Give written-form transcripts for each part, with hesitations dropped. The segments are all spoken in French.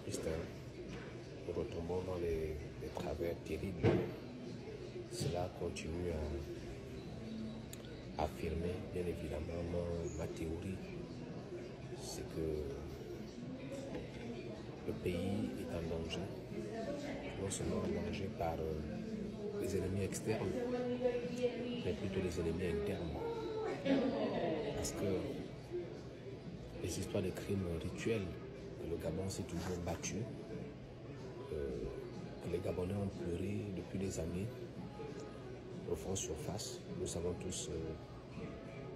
triste. Hein. Nous retombons dans les travers terribles. Cela continue à affirmer, bien évidemment, ma théorie, c'est que le pays est en danger, non seulement en danger par les ennemis externes, mais plutôt les ennemis internes. Parce que les histoires de crimes rituels, que le Gabon s'est toujours battu, que les Gabonais ont pleuré depuis des années, au fond surface, nous savons tous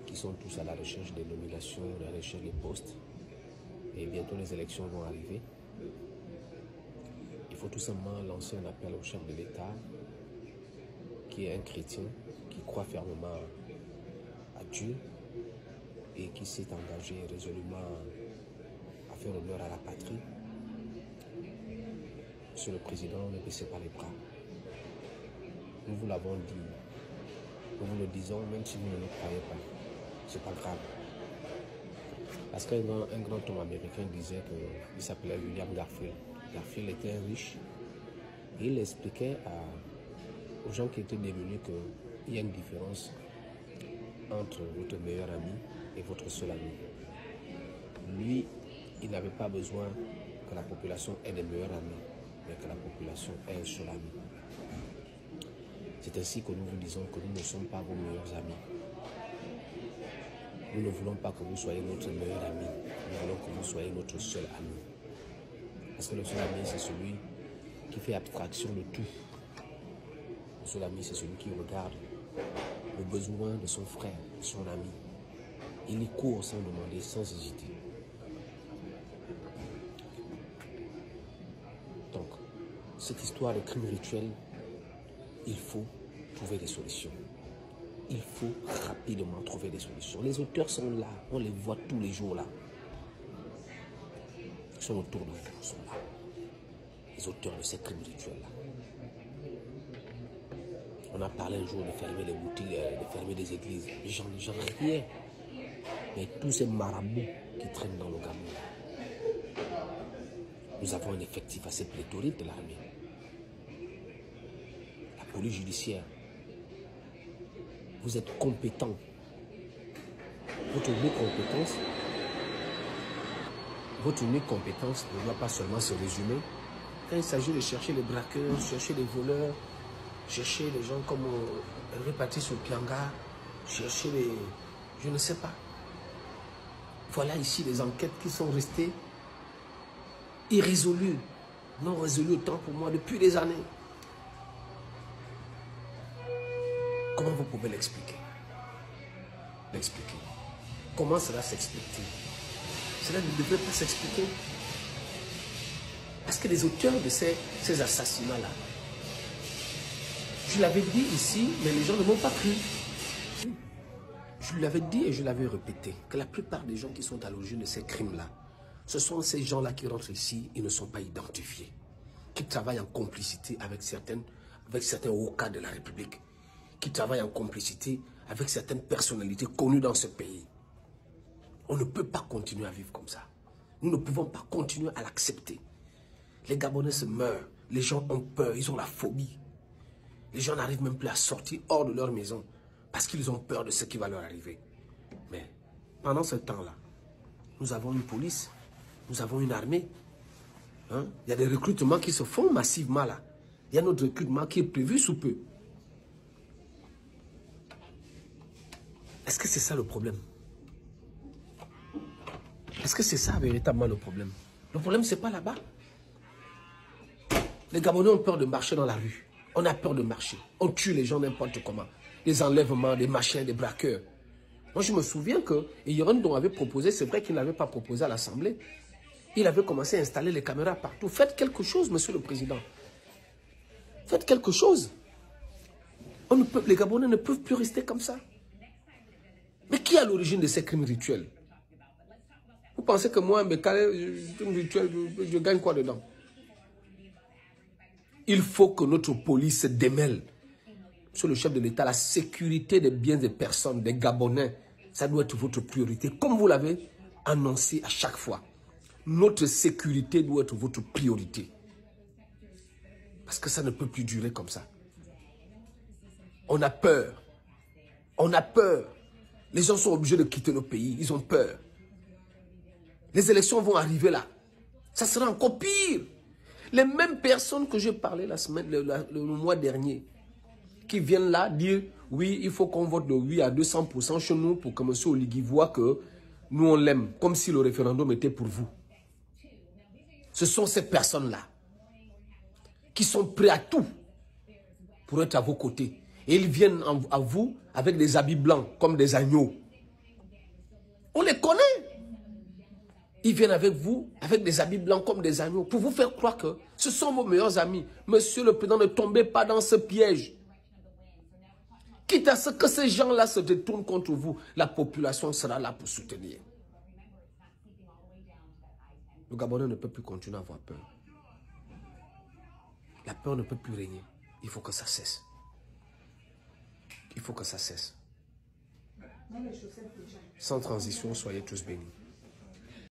qu'ils sont tous à la recherche des nominations, à la recherche des postes, et bientôt les élections vont arriver. Il faut tout simplement lancer un appel au chef de l'État, qui est un chrétien, qui croit fermement à Dieu et qui s'est engagé résolument à faire honneur à la patrie. Monsieur le Président, ne baissez pas les bras. Nous vous l'avons dit, nous vous le disons, même si vous ne le croyez pas, c'est pas grave. Parce qu'un grand homme américain disait qu'il s'appelait William Garfield. Garfield était riche et il expliquait aux gens qui étaient démunis qu'il y a une différence entre votre meilleur ami et votre seul ami. Lui, il n'avait pas besoin que la population ait des meilleurs amis, mais que la population ait un seul ami. C'est ainsi que nous vous disons que nous ne sommes pas vos meilleurs amis. Nous ne voulons pas que vous soyez notre meilleur ami. Nous voulons que vous soyez notre seul ami. Parce que le seul ami, c'est celui qui fait abstraction de tout. Le seul ami, c'est celui qui regarde le besoin de son frère, de son ami. Il y court sans demander, sans hésiter. Donc, cette histoire de crime rituel, il faut trouver des solutions. Il faut rapidement trouver des solutions. Les auteurs sont là, on les voit tous les jours là. Ils sont autour de vous, ils sont là. Les auteurs de ces crimes rituels là. On a parlé un jour de fermer les boutiques, de fermer des églises. Les gens riaient. Mais tous ces marabouts qui traînent dans le Gabon, nous avons un effectif assez pléthorique de l'armée. La police judiciaire. Vous êtes compétent. Votre unique compétence ne doit pas seulement se résumer. Quand il s'agit de chercher les braqueurs, chercher les voleurs, chercher les gens comme répartis sur Pianga, chercher les... je ne sais pas. Voilà ici les enquêtes qui sont restées irrésolues, non résolues autant pour moi depuis des années. Comment vous pouvez l'expliquer? Comment cela s'explique-t-il? Cela ne devrait pas s'expliquer. Parce que les auteurs de ces assassinats-là, je l'avais dit ici, mais les gens ne m'ont pas cru. Je l'avais dit et je l'avais répété, que la plupart des gens qui sont à l'origine de ces crimes-là, ce sont ces gens-là qui rentrent ici, ils ne sont pas identifiés, qui travaillent en complicité avec certains hauts cadres de la République, qui travaillent en complicité avec certaines personnalités connues dans ce pays. On ne peut pas continuer à vivre comme ça. Nous ne pouvons pas continuer à l'accepter. Les Gabonais se meurent, les gens ont peur, ils ont la phobie. Les gens n'arrivent même plus à sortir hors de leur maison parce qu'ils ont peur de ce qui va leur arriver. Mais pendant ce temps-là, nous avons une police, nous avons une armée. Hein? Il y a des recrutements qui se font massivement là. Il y a notre recrutement qui est prévu sous peu. Est-ce que c'est ça le problème? Est-ce que c'est ça véritablement le problème? Le problème, c'est pas là-bas. Les Gabonais ont peur de marcher dans la rue. On a peur de marcher. On tue les gens n'importe comment. Des enlèvements, des machins, des braqueurs. Moi, je me souviens que Yoron avait proposé, c'est vrai qu'il n'avait pas proposé à l'Assemblée. Il avait commencé à installer les caméras partout. Faites quelque chose, monsieur le Président. Faites quelque chose. Les Gabonais ne peuvent plus rester comme ça. Mais qui est à l'origine de ces crimes rituels? Vous pensez que moi, mes crimes rituels, je gagne quoi dedans? Il faut que notre police se démêle. Monsieur le chef de l'État, la sécurité des biens des personnes, des Gabonais, ça doit être votre priorité, comme vous l'avez annoncé à chaque fois. Notre sécurité doit être votre priorité. Parce que ça ne peut plus durer comme ça. On a peur. On a peur. Les gens sont obligés de quitter le pays. Ils ont peur. Les élections vont arriver là. Ça sera encore pire. Les mêmes personnes que j'ai parlé le mois dernier, qui viennent là dire, oui, il faut qu'on vote de oui à 200% chez nous pour que M. Oligui voit que nous on l'aime, comme si le référendum était pour vous. Ce sont ces personnes-là qui sont prêts à tout pour être à vos côtés. Et ils viennent à vous avec des habits blancs, comme des agneaux. On les connaît. Ils viennent avec vous, avec des habits blancs comme des agneaux, pour vous faire croire que ce sont vos meilleurs amis. Monsieur le Président, ne tombez pas dans ce piège. Quitte à ce que ces gens-là se détournent contre vous, la population sera là pour soutenir. Le Gabonais ne peut plus continuer à avoir peur. La peur ne peut plus régner. Il faut que ça cesse. Il faut que ça cesse. Sans transition, soyez tous bénis.